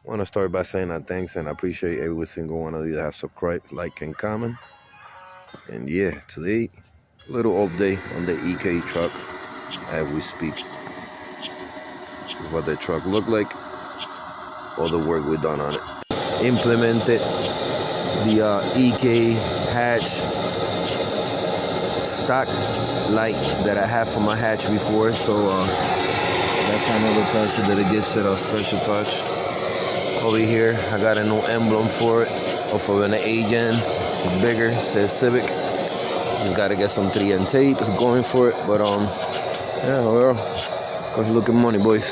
Want to start by saying that thanks and I appreciate every single one of you that have subscribed, like, and comment. And yeah, today, a little update on the EK truck as we speak. This is what the truck look like, all the work we done on it. Implemented the EK hatch stock light that I had for my hatch before, so that's another touch that it gets a special touch. Over here, I got a new emblem for it, off of an agent. It's bigger, says Civic. Just gotta get some 3M tape. It's going for it, but yeah, well, cause look at money, boys.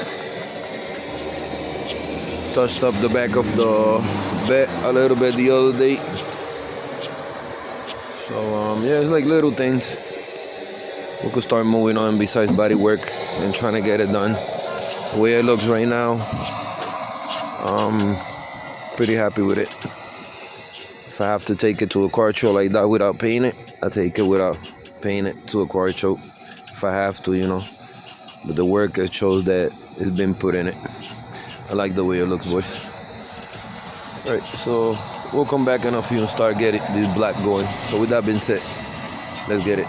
Touched up the back of the bed a little bit the other day. So yeah, it's like little things we could start moving on besides body work and trying to get it done. The way it looks right now, pretty happy with it. If I have to take it to a car show like that without paying it, I take it without paying it to a car show. If I have to, you know. But the work it shows that it's been put in it. I like the way it looks, boys. Alright, so we'll come back in a few and start getting this black going. So with that being said, let's get it.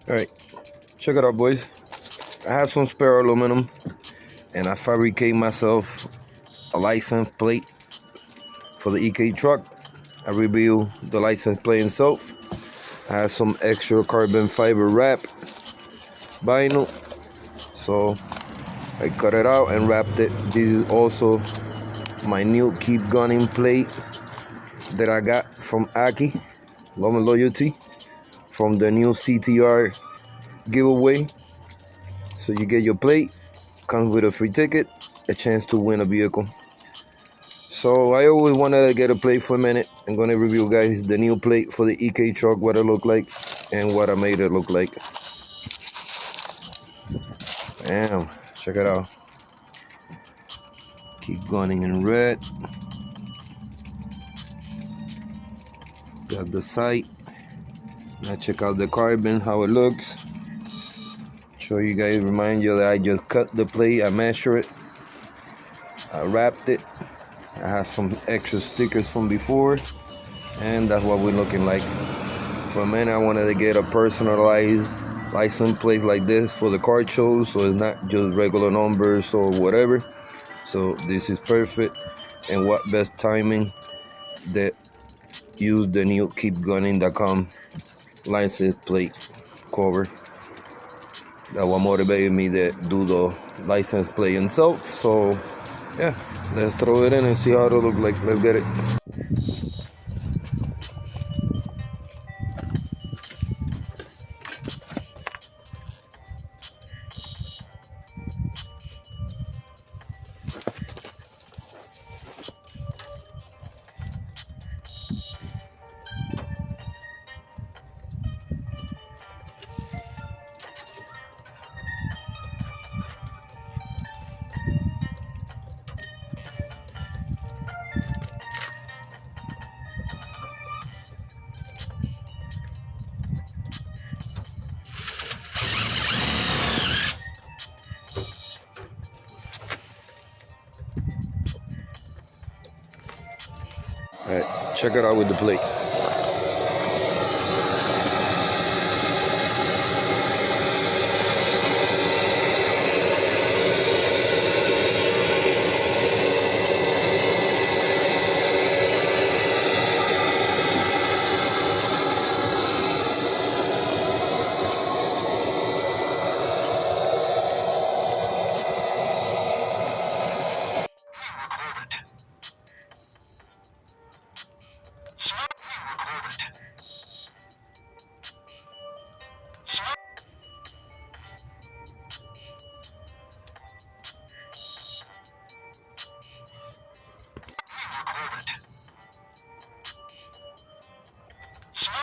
Alright, check it out, boys. I have some spare aluminum, and I fabricate myself a license plate for the EK truck. I reveal the license plate itself. I have some extra carbon fiber wrap vinyl, so I cut it out and wrapped it. This is also my new keep gunning plate that I got from Aki, Love and Loyalty, from the new CTR giveaway. So you get your plate, comes with a free ticket, a chance to win a vehicle. So I always wanted to get a plate for a minute. I'm gonna review, guys, the new plate for the EK truck, what it look like and what I made it look like. Damn, check it out. Keep gunning in red. Got the sight. Now check out the carbon, how it looks. Show you guys, remind you that I just cut the plate, I measure it, I wrapped it. I have some extra stickers from before, and that's what we're looking like. For a minute, I wanted to get a personalized license plate like this for the car shows, so it's not just regular numbers or whatever. So this is perfect. And what best timing that use the new keepgunning.com license plate cover. That what motivated me to do the license plate itself. So yeah, let's throw it in and see how it'll look like. Let's get it. Alright, check it out with the plate.